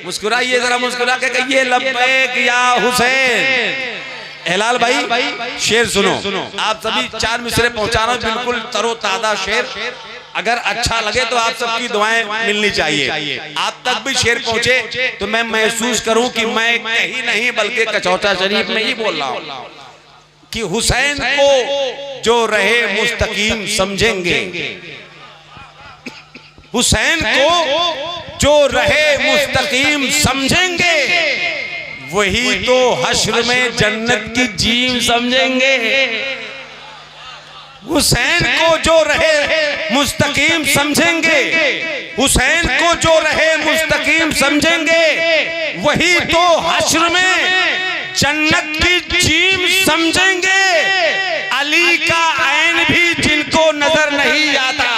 मुस्कुराइए जरा, मुस्कुरा के कहिए लब्बैक या हुसैन। हिलाल भाई शेर सुनो, आप सभी 4 मिसरे पहुंचा रहा हूं, बिल्कुल तरोताजा शेर। अगर अच्छा लगे तो आप सबकी दुआएं मिलनी चाहिए। आप तक भी शेर पहुंचे तो मैं महसूस करूं कि मैं कहीं नहीं बल्कि कचौटा शरीफ में ही बोल रहा हूं कि हुसैन को जो रहे मुस्तकीम समझेंगे, हुसैन को जो रहे मुस्तकीम समझेंगे, वही तो हश्र में जन्नत की जीम समझेंगे। हुसैन को जो रहे मुस्तकीम समझेंगे, हुसैन को जो रहे मुस्तकीम समझेंगे, वही तो हश्र में जन्नत की जीम समझेंगे। अली का ऐन भी जिनको नजर नहीं आता,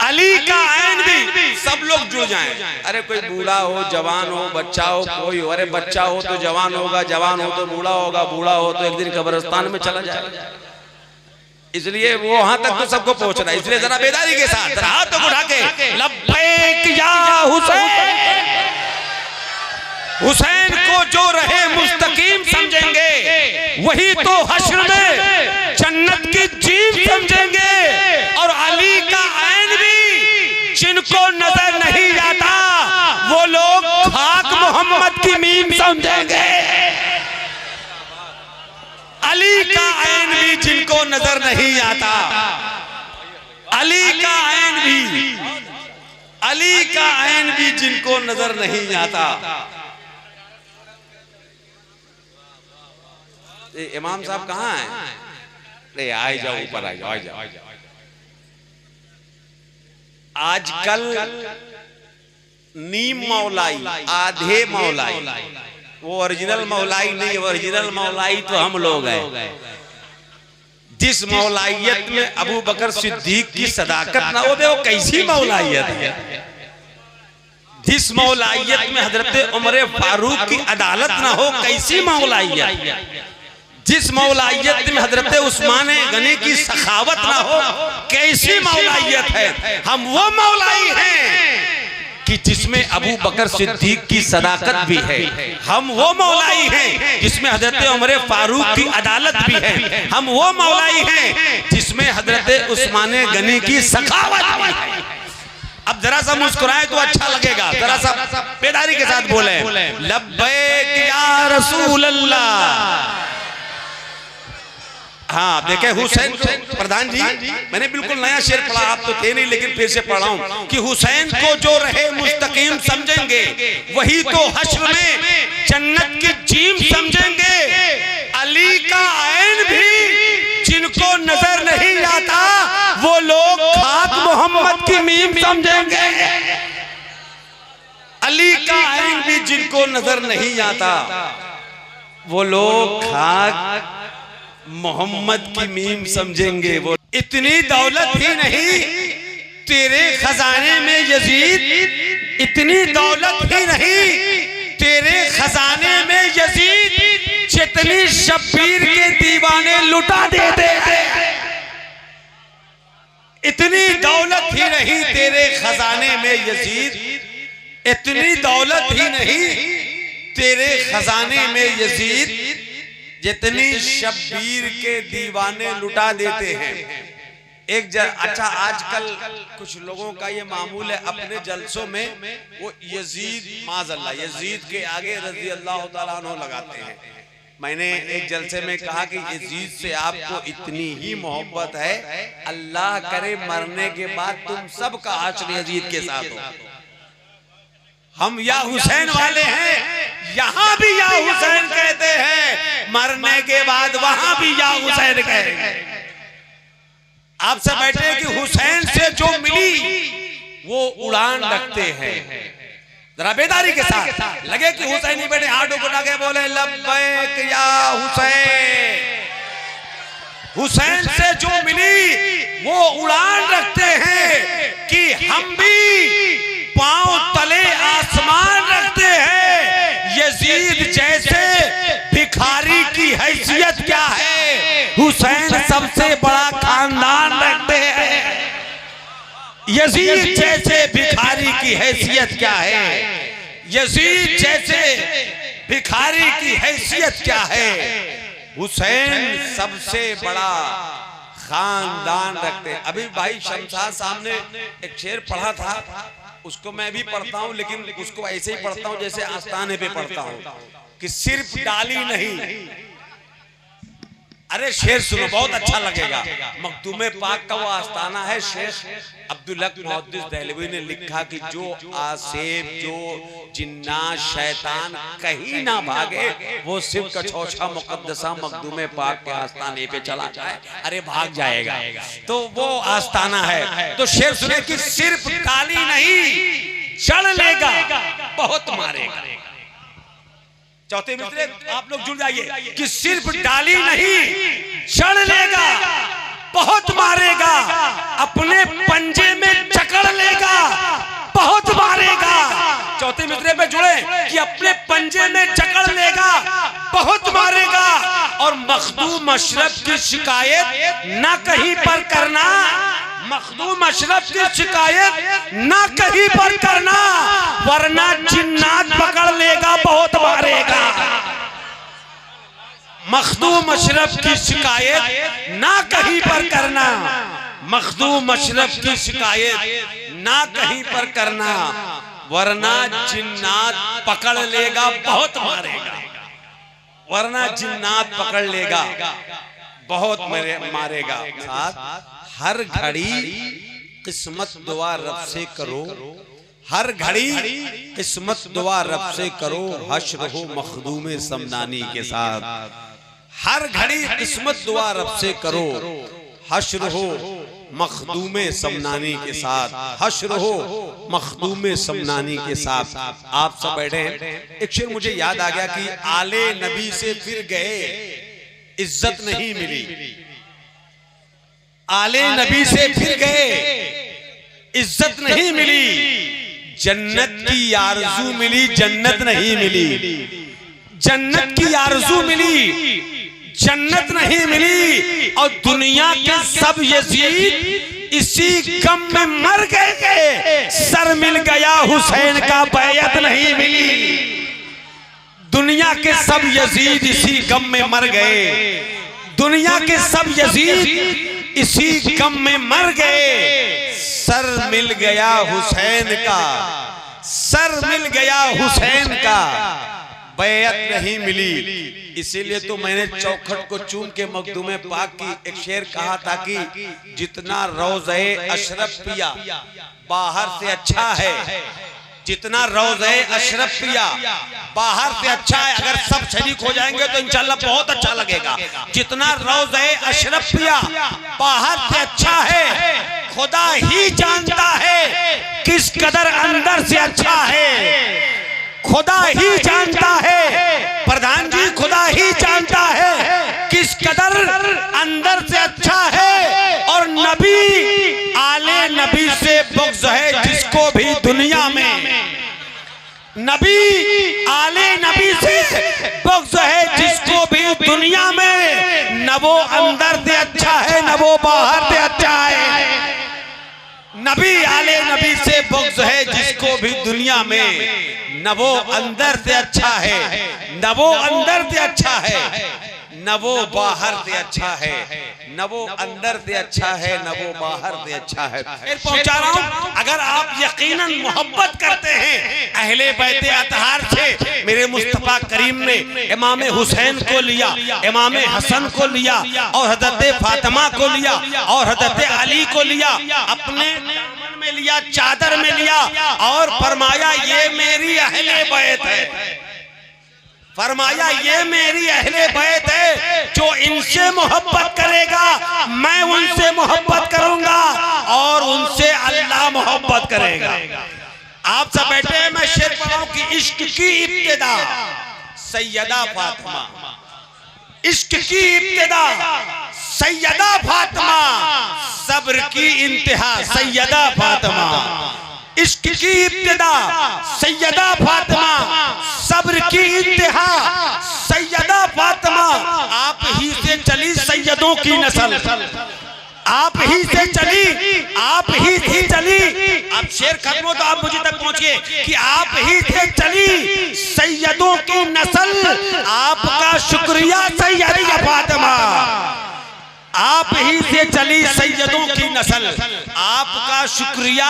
अली का ऐन भी, सब लोग जुड़ जाएं। अरे कोई बूढ़ा हो, जवान हो, बच्चा हो, कोई हो, अरे बच्चा हो तो जवान होगा, जवान हो तो बूढ़ा होगा, बूढ़ा हो तो एक दिन कब्रिस्तान में चला जाएगा। इसलिए वो वहां तक तो सबको पहुंचना है। इसलिए जरा बेदारी के साथ हाथ उठा के लब्बैक या हुसैन। हुसैन को जो रहे मुस्तकीम समझेंगे, वही तो हश्र में जन्नत की जीम समझेंगे। और अली का ऐन भी जिनको नजर नहीं आता, वो लोग खाक मोहम्मद की मीम समझेंगे। अली का ऐन भी जिनको नजर नहीं आता, अली का ऐन भी, अली का ऐन भी जिनको नजर नहीं आता। इमाम साहब कहाँ हैं? अरे आ जाओ, ऊपर आ जाओ, आ जाओ। आजकल नीम मौलाई, आधे मौलाई, वो ओरिजिनल मौलाई नहीं, ओरिजिनल मौलाई तो हम लोग हैं। जिस मौलाइयत में अबू बकर सिद्दीक की सदाकत ना हो, वो कैसी मौलाइयत है। जिस मौलाइयत में हजरत उमर फारूक की अदालत ना हो, कैसी मौलाइयत। जिस मौलाइयत में हजरत उस्मान गनी की सखावत ना हो, कैसी मौलाइयत है। हम वो मौलाई हैं कि जिसमें अबू बकर सिद्दीक की सदाकत भी है। हम वो मौलाई हैं जिसमें हजरत उमर फारूक की अदालत भी है। हम वो मौलाई हैं जिसमें हजरत उस्मान गनी की सखावत भी है। अब जरा सा मुस्कुराए तो अच्छा लगेगा, जरा सा बेदारी के साथ बोले लब्बैक या रसूल अल्लाह। हाँ देखे हुसैन प्रधान जी, मैंने बिल्कुल नया शेर पढ़ा, आप तो थे नहीं लेकिन फिर से पढ़ा हूं कि हुसैन को जो रहे मुस्तकीम समझेंगे, वही तो हश्र में जन्नत की जीम समझेंगे। अली का ऐन भी जिनको नजर नहीं आता, वो लोग खाक मोहम्मद की मीम समझेंगे। अली का ऐन भी जिनको नजर नहीं आता, वो लोग खाक मोहम्मद की मीम समझेंगे। वो इतनी दौलत ही नहीं तेरे खजाने में यजीद, इतनी दौलत ही नहीं तेरे खजाने में यजीद, जितनी शब्बीर के दीवाने लुटा देते हैं। इतनी दौलत ही नहीं तेरे खजाने में यजीद, इतनी दौलत ही नहीं तेरे खजाने में यजीद, जितनी शब्बीर के दीवाने लुटा देते हैं। अच्छा आजकल कुछ लोगों का ये मामूल है, अपने जलसों में वो यजीद माज़अल्लाह, यजीद के आगे रज़ी अल्लाह तआला अन्हु लगाते हैं। मैंने एक जलसे में कहा कि यजीद से आपको इतनी ही मोहब्बत है, अल्लाह करे मरने के बाद तुम सबका आश्र यजीद के साथ हो। हम या हुसैन वाले हैं, यहाँ भी या हुसैन कहते हैं, मरने के बाद वहां भी या हुसैन कहेंगे। आपसे बैठे कि हुसैन से जो मिली वो उड़ान रखते हैं। जरा बेदारी के साथ लगे कि हुसैन ही बैठे, हाथ उठा के बोले लब्बैक या हुसैन। हुसैन से जो मिली वो उड़ान रखते हैं कि हम भी पांव तले आसमान रखते हैं। यजीद जैसे भिखारी की हैसियत क्या है, हुसैन सबसे बड़ा खानदान रखते हैं। यजीद जैसे हैसियत क्या है, यजीद जैसे भिखारी की हैसियत क्या है। हुसैन सबसे बड़ा खानदान रखते। अभी भाई शमशाद साहब ने एक शेर पढ़ा था, उसको मैं भी पढ़ता हूँ, लेकिन उसको ऐसे ही पढ़ता हूँ जैसे आस्ताने पे पढ़ता हूँ कि सिर्फ डाली नहीं। अरे शेर सुनो, बहुत अच्छा लगेगा। मखदूमे पाक का वो आस्ताना है। शेख अब्दुल हक मुहद्दिस देहलवी ने लिखा कि जो आसेब, जो जिन्नात, शैतान कहीं ना भागे, वो सिर्फ कछौछा मुकद्दसा मखदूमे पाक के आस्ताने पे चला जाए, अरे भाग जाएगा। तो वो आस्ताना है। तो शेर सुने कि सिर्फ डाली नहीं, जड़ लेगा बहुत मारेगा। चौथे मित्र आप लोग जुड़ जाइए कि सिर्फ डाली नहीं, जड़ लेगा बहुत मारेगा, अपने पंजे में जकड़ लेगा बहुत मारेगा। चौथे मित्र पे जुड़े कि अपने पंजे में जकड़ लेगा बहुत मारेगा। और मखदूम अशरफ की शिकायत ना कहीं पर करना, मखदूम अशरफ की शिकायत ना कहीं पर करना, वरना जिन्नात पकड़ लेगा बहुत मारेगा। मखदूम अशरफ की शिकायत ना कहीं पर करना, मखदूम अशरफ की शिकायत ना कहीं पर करना, वरना जिन्नात पकड़ लेगा बहुत मारेगा, वरना जिन्नात पकड़ लेगा बहुत मारेगा। साथ हर घड़ी किस्मत दुआ रब से करो, हर घड़ी किस्मत दुआ रब से करो, हश्र हो मखदूमे समनानी के साथ। हर घड़ी किस्मत दुआ रब से करो, हश्र हो मखदूमे समनानी के साथ, हश्र हो मखदूमे समनानी के साथ। आप सब बैठे हैं। एक शेर मुझे याद आ गया कि आले नबी से फिर गए, इज्जत नहीं मिली। आले नबी से फिर गए, इज्जत नहीं मिली। जन्नत की आरज़ू मिली, जन्नत नहीं मिली। जन्नत की आरज़ू मिली, जन्नत नहीं मिली। और दुनिया के सब यजीद इसी गम में मर गए, सर मिल गया हुसैन का बैयत नहीं मिली। दुनिया के सब यजीद इसी गम में मर गए, दुनिया के सब यजीद इसी गम में मर गए, सर मिल गया हुसैन का, सर मिल गया हुसैन का, बैयत नहीं मिली। इसीलिए तो मैंने चौखट को चूम के मखदूमे पाक की एक शेर कहा था कि जितना रोज़े अशरफ पिया बाहर से अच्छा है, जितना रोज़े अशरफ पिया बाहर से अच्छा है। अगर सब शरीक हो जाएंगे तो इंशाल्लाह बहुत अच्छा लगेगा। जितना रोज़े अशरफ पिया बाहर से अच्छा है, खुदा ही जानता है किस कदर अंदर से अच्छा है। खुदा ही जानता है, प्रधान जी खुदा ही जानता है किस कदर अंदर से अच्छा है। और नबी आले नबी से बुग़्ज़ है जिसको भी दुनिया में, नबी आले नबी से बुग़्ज़ है जिसको भी दुनिया में, न वो अंदर से अच्छा है न वो बाहर से अच्छा है। नबी आले नबी से बुग़्ज़ है जिसको भी दुनिया में, न वो अंदर से अच्छा है न वो अंदर से अच्छा है, न वो बाहर से अच्छा है न वो अंदर से अच्छा है, न वो बाहर से अच्छा है। पहुंचा रहा हूं, अगर आप यकीनन मोहब्बत करते हैं अहले बैत अतहार से, मेरे मुस्तफा करीम ने इमाम हुसैन को लिया, इमाम हसन को लिया, और हजरत फातिमा को लिया, और हजरत अली को लिया, अपने दामन में लिया, चादर में लिया, और फरमाया ये मेरी अहले बैत है। फरमाया ये मेरी अहले बैत है, जो इनसे मोहब्बत करेगा मैं उनसे मोहब्बत करूंगा, और उनसे अल्लाह मोहब्बत करेगा। आप सब बैठे हैं, मैं शेर पढ़ाऊं कि इश्क की इब्तिदा सैयदा फातिमा, इश्क की इब्तिदा सैयदा फातिमा, सब्र की इंतहा सैयदा फातिमा। इश्क की इब्तिदा सैयदा फातिमा, सब्र की इंतहा सैयदा फातिमा। आप ही से चली सैयदों की नस्ल, आप ही से चली, आप ही थी चली। अब शेर खत्म हो तो आप मुझे तक पहुंचिए कि आप ही से चली सैयदों की नस्ल, आपका शुक्रिया सैयदा फातिमा। आप ही से चली सैयदों की नस्ल, आपका शुक्रिया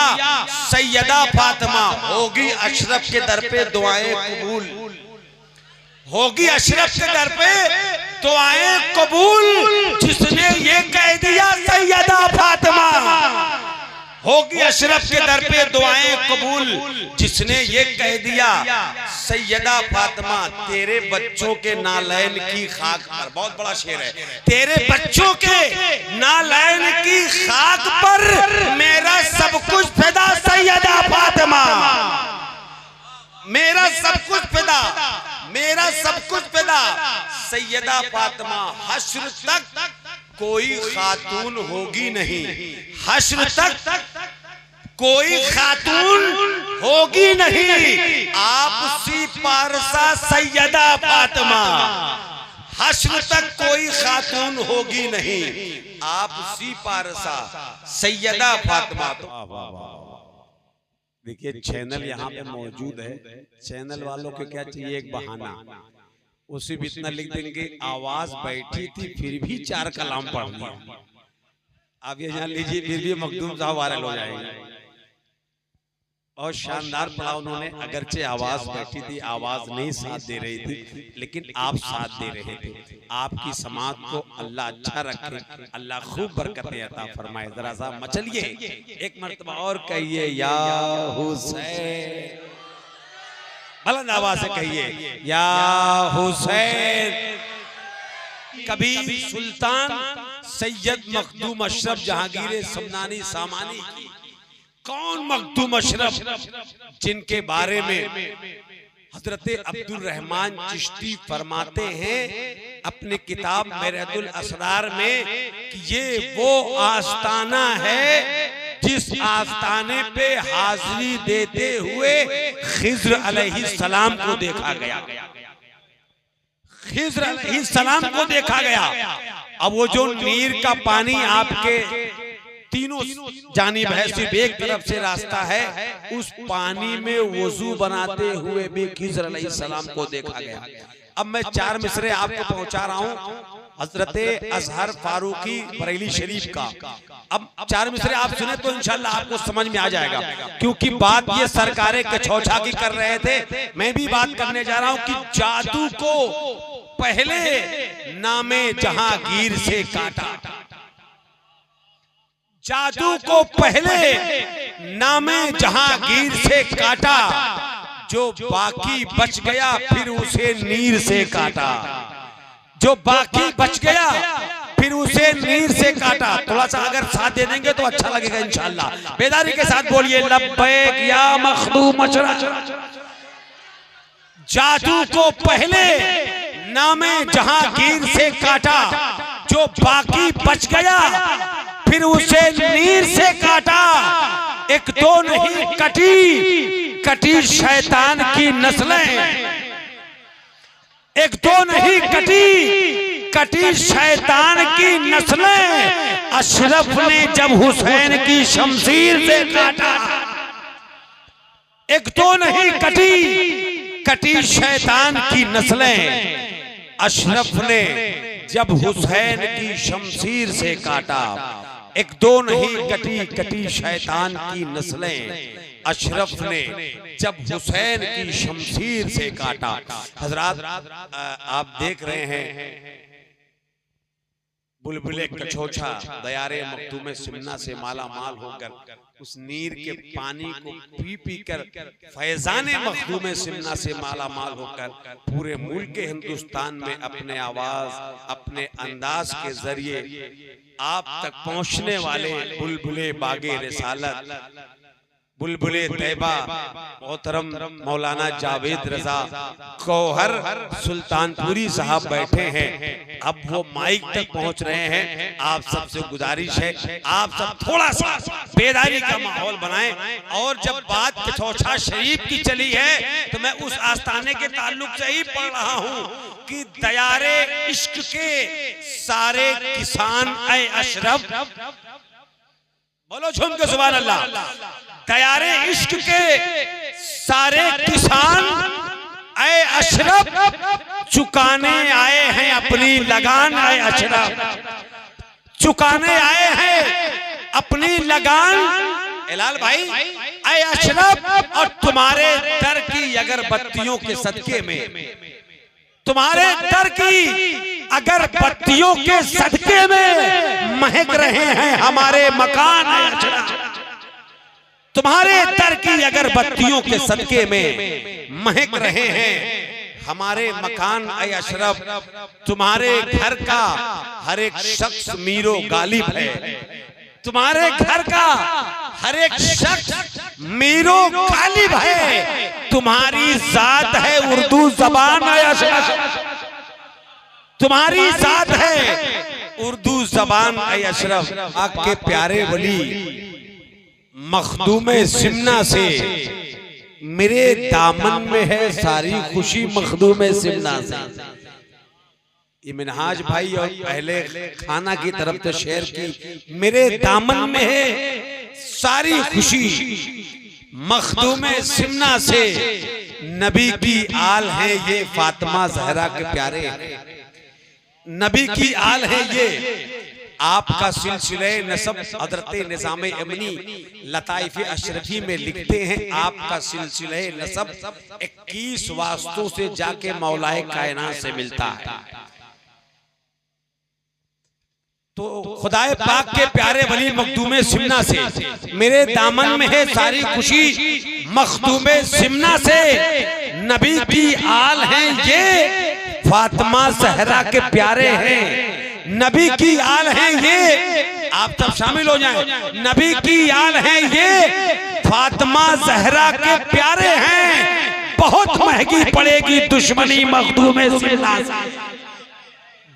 सैयदा फातिमा। होगी अशरफ के दर पे दुआएं कबूल, होगी अशरफ के दर पे दुआएं कबूल, जिसने ये कह दिया सैयदा फातिमा। होगी अशरफ के दर पे दुआएं कबूल, जिसने ये कह दिया सैयदा फातिमा। तेरे बच्चों के नालैन की खाक पर, बहुत बड़ा शेर है, तेरे बच्चों के नालैन की खाक पर मेरा सब कुछ फिदा सैयदा फातिमा। मेरा सब कुछ फिदा, मेरा सब कुछ फिदा सैयदा फातिमा। हश्र तक कोई खातून होगी नहीं, हश्र तक कोई खातून होगी नहीं, आप सी पारसा सैयदा फातिमा। हश्र तक कोई खातून होगी नहीं, आप सी पारसा सैयदा फातिमा। देखिए चैनल यहाँ पे मौजूद है, चैनल वालों को क्या चाहिए, एक बहाना। उसी भी इतना लिख देंगे आवाज बैठी थी फिर भी 4 कलाम पढ़ लिया। आप ये जान लीजिए फिर भी मखदूम साहब वायरल हो जाएंगे। और शानदार पढ़ा उन्होंने, अगरचे आवाज बैठी थी, आवाज नहीं साथ दे रही थी, लेकिन आप साथ दे रहे थे। आपकी समात को अल्लाह अच्छा रखे, अल्लाह खूब बरकतें अता फरमाए। जरा सा मचलिए एक मर्तबा और कहिए या हुसैन, बुलंद आवाज से कहिए या हुसैन। कभी सुल्तान सैयद मखदूम अशरफ जहांगीर समनानी सामानी की, कौन मखदूम अशरफ जिनके बारे में हजरत अब्दुल रहमान चिश्ती फरमाते हैं अपने किताब महरतुल असरार में कि ये वो आस्ताना है जिस आस्ताने पे हाजिरी देते हुए खिज्र अलैहिस्सलाम को देखा गया, खिज्र अलैहिस्सलाम को देखा गया। अब वो जो नीर का पानी आपके तीनों जानिब है, सिर्फ एक तरफ से रास्ता है, उस पानी में वजू बनाते हुए भी खिज्र अलैहिस्सलाम को देखा गया। अब मैं 4 मिसरे आपको पहुंचा रहा हूं हजरत अजहर फारूकी बरेली शरीफ का। अब 4 मिसरे आप सुने तो इंशाल्लाह आपको समझ में आ जाएगा, क्योंकि बात ये सरकारे कछौछा की कर रहे थे, मैं भी बात करने जा रहा हूं कि जादू को पहले नामे जहांगीर से काटा, जादू को पहले नामे जहांगीर से काटा, जो बाकी बच गया फिर उसे नीर से काटा, जो बाकी बच गया फिर उसे नीर से काटा। थोड़ा सा अगर साथ दे देंगे तो अच्छा लगेगा इंशाल्लाह। बेदारी के साथ बोलिए लब्बैक या मखदूम अशरफ। जादू को पहले नामे जहांगीर से काटा, जो बाकी बच गया फिर उसे नीर से काटा। एक दो नहीं कटी कटी शैतान की नस्लें, एक दो नहीं कटी कटी शैतान की नस्लें। अशरफ ने जब हुसैन की शमशीर से काटा, एक दो नहीं कटी कटी शैतान की नस्लें। अशरफ ने जब हुसैन की शमशीर से काटा, एक दो नहीं कटी कटी शैतान की नस्लें। अशरफ ने जब हुसैन की शमशीर से काटा। हजरात आप देख रहे हैं बुलबुले कछोछा दयारे मखदूम सिमना से माला माल होकर उस नीर के पानी को पी पी कर फैजाने मखदूम सिमना से माला माल होकर पूरे मुल्क हिंदुस्तान में अपने आवाज अपने अंदाज के जरिए आप तक पहुंचने वाले बुलबुले बागे रिसालत, बुलबुले तैबा मोहतरम मौलाना जावेद रजा गौहर सुल्तानपुरी साहब बैठे हैं। अब वो माइक तक पहुंच रहे हैं। आप सबसे गुजारिश है आप सब थोड़ा सा बेदारी का माहौल बनाएं। और जब बात कछौछा शरीफ की चली है तो मैं उस आस्थाने के ताल्लुक से ही पढ़ रहा हूं। कि दयारे इश्क के सारे किसान ऐ अशरफ, बोलो झूम के सुभान अल्लाह। दयारे इश्क के सारे किसान ऐ अशरफ, चुकाने आए हैं अपनी लगान ऐ अशरफ, चुकाने आए हैं अपनी लगान हिलाल भाई ऐ अशरफ। और तुम्हारे दर की अगर बत्तियों के सदके में, तुम्हारे दर की अगर बत्तियों के सदके में महक रहे हैं हमारे मकान ऐ अशरफ, तुम्हारे दर की अगर बत्तियों के सदके में महक रहे हैं हमारे मकान ऐ अशरफ, तुम्हारे घर का हर एक शख्स मीरो गालिब है, तुम्हारे घर का हर एक शख्स मीरो गालिब है, तुम्हारी जात है उर्दू जबान ऐ अशरफ, तुम्हारी जात है उर्दू जबान ऐ अशरफ। आपके प्यारे वली मखदूमे सिमना से मेरे दामन में है सारी खुशी, मखदूमे सिमना से। ये मिनहाज भाई और पहले खाना की तरफ से शेयर की, मेरे दामन में है सारी खुशी, मखदूमे सिमना से नबी की आल है ये, फातिमा जहरा के प्यारे नबी की आल है ये। आपका सिलसिले नसब हज़रत निज़ाम इमनी लताइफ अशरफी में लिखते हैं, आपका सिलसिले नसब 21 वास्तु से जाके मौलाए कायनात से मिलता है। तो खुदाए पाक के प्यारे वली मखदूमे सिमना से मेरे दामन में है सारी खुशी, मखदूमे सिमना से नबी की आल हैं ये, फातिमा ज़हरा के प्यारे हैं, नबी की आल हैं ये। आप सब शामिल हो जाएं, नबी की आल हैं ये, फातिमा ज़हरा के प्यारे हैं। बहुत महंगी पड़ेगी दुश्मनी मखदूमे सिमना से,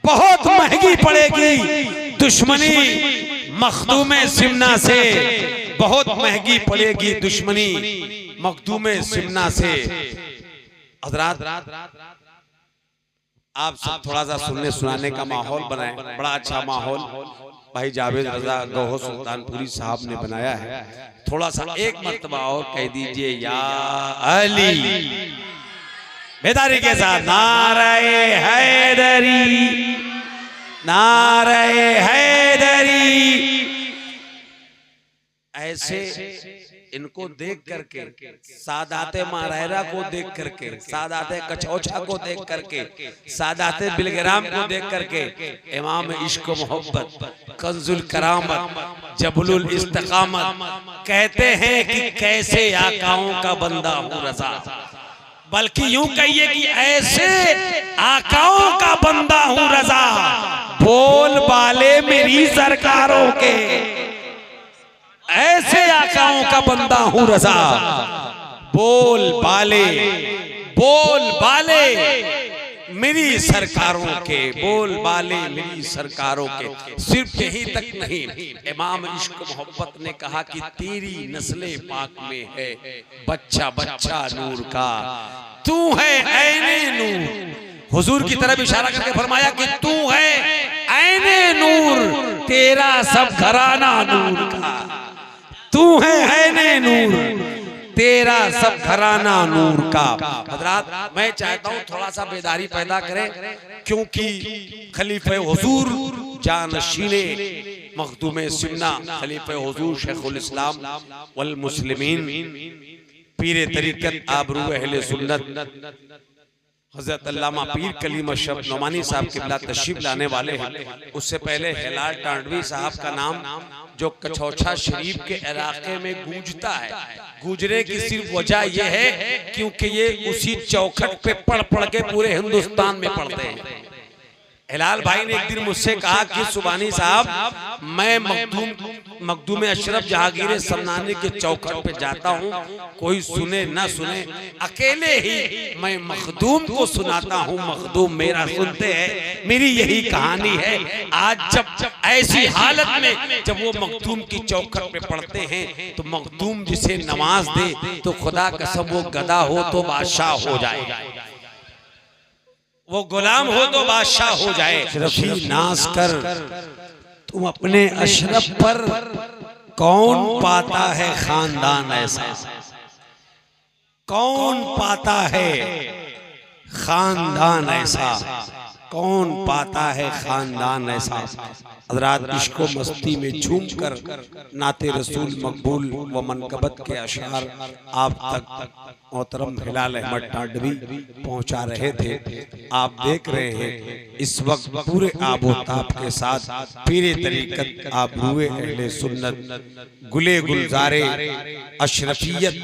बहुत महंगी पड़ेगी दुश्मनी मखदूमे सिमना से, बहुत महंगी पड़ेगी दुश्मनी मखदूमे सिमना से। हज़रात आप सब थोड़ा सा सुनने सुनाने का माहौल बनाए, बड़ा अच्छा माहौल भाई जावेद रजा गौहर सुल्तानपुरी साहब ने बनाया है। थोड़ा सा एक मर्तबा और कह दीजिए या अली, बेदारी के साथ नारे हैदरी, नारे हैदरी। ऐसे इनको देख करके, सादाते मारहरा को देख करके, सादाते कछौछा को देख करके, सादाते बिलग्राम को देख करके, इमाम इश्क मोहब्बत, कंजुल करामत, जबलुल इस्तिकामत कहते हैं कि कैसे आकाओं का बंदा हूँ रजा, बल्कि यूं कहिए कि ऐसे आकाओं का बंदा हूँ रजा, बोल बाले मेरी सरकारों के, ऐसे आकाओं का बंदा हूँ रजा, बोल बाले मेरी सरकारों के, बोल बाले मेरी सरकारों के। सिर्फ यही तक नहीं, इमाम इश्क मोहब्बत ने कहा कि तेरी नस्ले पाक में है बच्चा बच्चा नूर का, तू है ऐने नूर। हुजूर की तरफ इशारा करके फरमाया कि तू है ऐने नूर, तेरा सब घराना नूर का, तू है ऐने नूर, तेरा सब घराना नूर का। हज़रात मैं चाहता हूँ थोड़ा सा बेदारी पैदा करें, क्योंकि खलीफे हुजूर जानशीने मखदूमे सिमना, खलीफे हुजूर शेखुल इस्लाम वल मुस्लिमीन, पीरे तरीकत आबरू अहले सुन्नत हज़रत अल्लामा पीर कलीम अशरफ नोमानी साहब किबला तशरीफ लाने वाले हैं। उससे पहले हिलाल टांडवी साहब का नाम जो कछौछा शरीफ के इलाके में गूंजता है, गूंजने की सिर्फ वजह यह है क्योंकि ये उसी चौखट पे पढ़ पढ़ के पूरे हिंदुस्तान में पढ़ते हैं। हिलाल भाई ने एक दिन मुझसे कहा कि सुबानी साहब मैं मखदूम अशरफ जहांगीर समनानी के चौखट पे जाता हूँ, कोई सुने ना सुने, अकेले ही मैं मखदूम को सुनाता हूँ, मखदूम मेरा सुनते हैं। मेरी यही कहानी है। आज जब ऐसी हालत में जब वो मखदूम की चौखट पे पढ़ते हैं तो मखदूम जिसे नमाज दे तो खुदा कसम वो गधा हो तो बादशाह हो जाए। वो गुलाम हो तो बादशाह हो जाए। अशरफी नाज कर तुम अपने अशरफ पर, कौन पाता है खानदान ऐसा, कौन पाता है खानदान ऐसा, कौन पाता है खानदान ऐसा। हज़रात इश्क़ व मस्ती में झूम कर नाते रसूल मकबूल व मनकबत के अशार आप तक मोहतरम हिलाल अहमद टांडवी पहुंचा रहे थे। आप देख रहे हैं इस वक्त पूरे आबोताब के साथ पीरे तरीक़त आबरूए अहले सुन्नत गुले गुलजारे अशरफियत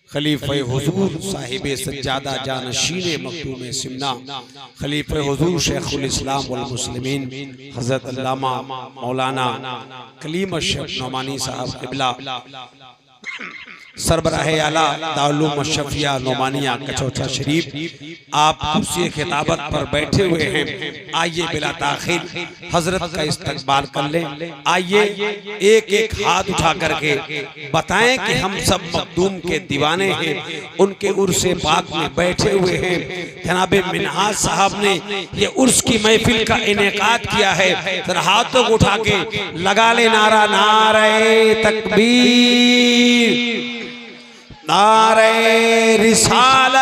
खलीफे हुजूर साहिबे सज्जादा जानशीने मखदूम सिमना खलीफे हुजूर शेखुल इस्लाम वल मुस्लिमीन हज़रत अल्लामा मौलाना कलीम अशरफ नोमानी साहब क़िबला सरबराह आला दारुल मशफ़िया नोमानिया कचौचा शरीफ, आप कुर्सी खिताबत पर बैठे हुए हैं। आइए बिला ताखीर हजरत का इस्तकबाल कर लें। आइए एक एक हाथ उठा करके बताएं कि हम सब मखदूम के दीवाने हैं, उनके उर्स पाक में बैठे हुए हैं। जनाबे मिनहाज साहब ने ये उर्स की महफिल का इनेकाद किया है। जरा हाथों को उठा के लगा ले नारा, नारे तकबीर, नारे रिसालत।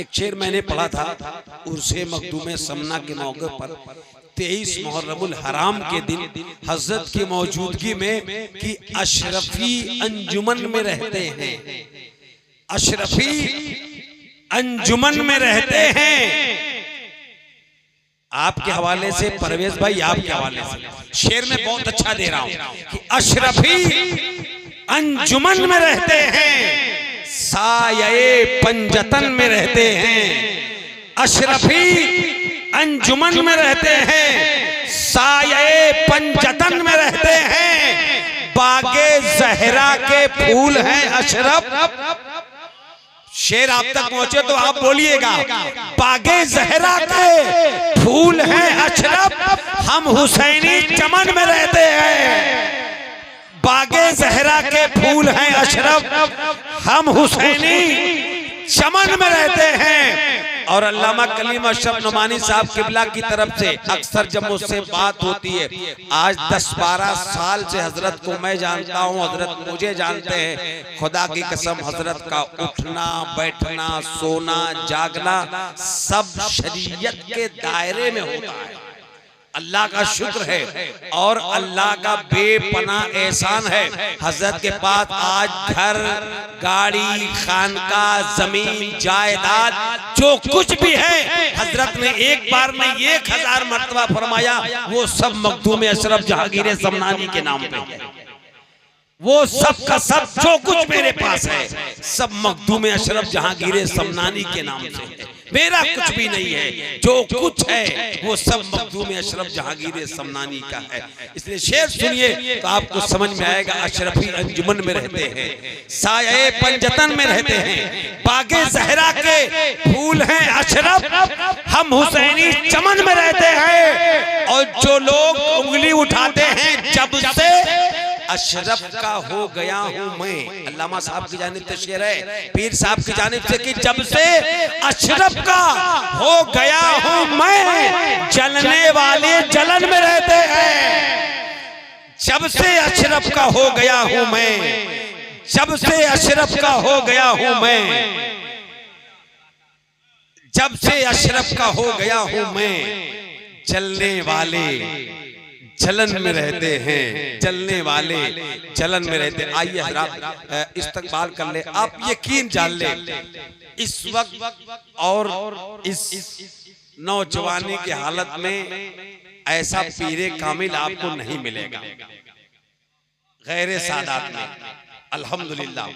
एक शेर मैंने पढ़ा था उर्से मखदूम समना के मौके पर 23 मुहर्रमुल हराम के दिन हजरत की मौजूदगी में कि अशरफी अंजुमन में रहते हैं, अशरफी अंजुमन में रहते हैं। आपके हवाले से परवेज भाई, आपके हवाले से शेर में बहुत अच्छा दे रहा हूं कि अशरफी अंजुमन में रहते हैं, साये पंजतन में रहते हैं। अशरफी अंजुमन में रहते हैं, साये पंजतन में रहते हैं। बागे ज़हरा के फूल हैं अशरफ। शेर आप तक पहुंचे तो आप बोलिएगा, बागे ज़हरा के फूल हैं अशरफ, हम हुसैनी चमन में रहते हैं। बागे ज़हरा के फूल हैं अशरफ, हम हुसैनी चमन में रहते हैं। और अल्लामा कलीम अशरफ नोमानी साहब क़िबला की तरफ से अक्सर जब मुझसे बात होती है, आज 10-12 साल से हजरत को मैं जानता हूँ, हजरत मुझे जानते हैं। खुदा की कसम हजरत का उठना बैठना सोना जागना सब शरीयत के दायरे में होता है। अल्लाह का शुक्र है और अल्लाह का बेपनाह एहसान है। हजरत के पास आज घर गाड़ी खानका जमीन जायदाद जो कुछ भी है, हजरत ने एक बार में 1000 मर्तबा फरमाया वो सब मखदूम अशरफ जहांगीर समनानी के नाम पे है। वो सब का सब जो कुछ मेरे पास है सब मखदूम अशरफ जहांगीर समनानी के नाम से है। मेरा कुछ भी नहीं है, जो कुछ है वो सब मखदूम अशरफ जहांगीर समनानी का है। इसलिए शेर सुनिए तो आपको समझ में आएगा। अशरफी अंजुमन में रहते हैं, साये पंजतन में रहते हैं, बागे ज़हरा के फूल हैं अशरफ, हम हुसैनी चमन में रहते हैं। और जो लोग उंगली उठाते हैं जब से अशरफ का हो गया हूं मैं, अल्लामा साहब की जानिब से शेर है, पीर साहब की जानिब से कि जब से अशरफ का हो गया हूं मैं, जलने वाले जलन में रहते हैं। जब से अशरफ का हो गया हूं मैं, जब से अशरफ का हो गया हूं मैं, जब से अशरफ का हो गया हूं मैं, जलने वाले जलन में रहते हैं, जलने वाले जलन में रहते हैं। आइए हजरात इस्तकबाल कर ले, आप यकीन जान ले इस वक्त और इस नौजवानी की हालत में ऐसा पीरे कामिल आपको नहीं मिलेगा गैर सादात में। अल्हम्दुलिल्लाह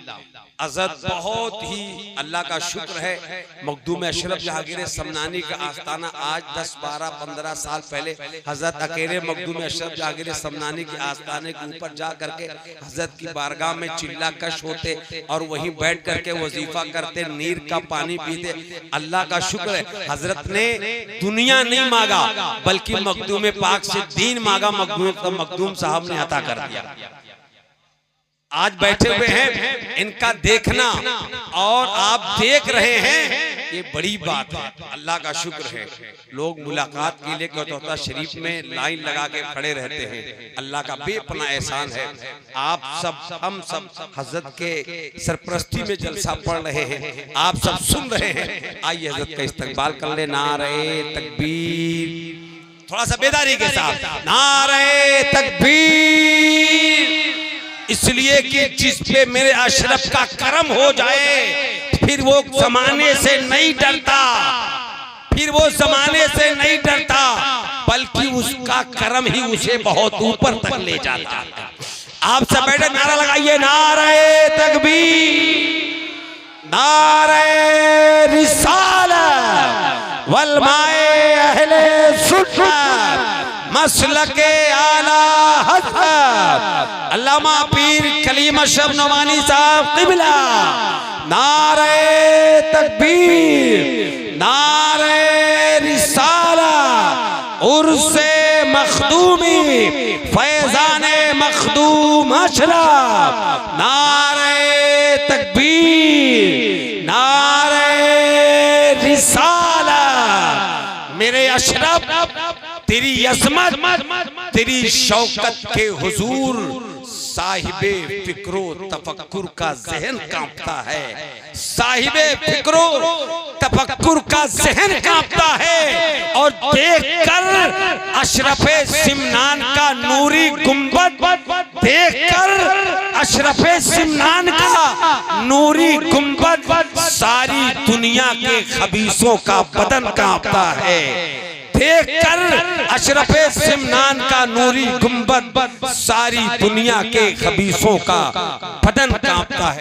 हज़रत बहुत ही अल्लाह का शुक्र है, मखदूम अशरफ जहांगीर समनानी का आस्ताना आज 10, 12, 15 साल पहले हजरत अकेले मखदूम अशरफ जहांगीर समनानी के आस्ताने के ऊपर जा करके हजरत की बारगाह में चिल्ला कश होते और वहीं बैठ करके वजीफा करते, नीर का पानी पीते। अल्लाह का शुक्र है हजरत ने दुनिया नहीं मांगा बल्कि मखदूम पाक से दीन मांगा, मखदूम साहब ने अता कर दिया। आज बैठे हुए हैं, इनका देखना और आप देख रहे हैं ये बड़ी बात है, अल्लाह का शुक्र है। लोग मुलाकात के लिए तोता शरीफ में लाइन लगा के खड़े रहते हैं, अल्लाह का बेपना एहसान है। आप सब, हम सब हजरत के सरपरस्ती में जलसा पढ़ रहे हैं, आप सब सुन रहे हैं। आइए हजरत का इस्तकबाल कर ले। नारे तकबीर, थोड़ा सा बेदारी के साथ, नारे तकबीर। इसलिए कि जिस पे मेरे अशरफ का करम हो जाए, फिर वो जमाने से नहीं डरता, फिर वो जमाने से नहीं डरता, बल्कि उसका करम ही उसे बहुत ऊपर तक ले जाता है। आप सब बैठे नारा लगाइए, नारे तकबीर, नारे रिसालत वल माए अहले सुन्नत मसलके आला हज़रत अल्लामा पीर कलीम अशरफ नोमानी साहब क़िबला। नारे तकबीर, नारे रिसालत, उर्से मखदूमी, फैज़ाने मखदूम अशरफ। नारे तकबीर, नारे रिसालत। मेरे अशरफ, तेरी अज़मत, तेरी शौकत के हुजूर साहिबे फिक्रो तफक्कुर का जहन कांपता है, साहिबे फिक्रो तफक्कुर का जहन कांपता है। और देखकर अशरफे सिमनान का नूरी गुंबद, देखकर अशरफे सिमनान का नूरी गुंबद, सारी दुनिया के खबीसों का बदन कांपता है। देखकर अशरफे सिमनान का नूरी गुंबद, सारी दुनिया के खबीसों का बदन कांपता है।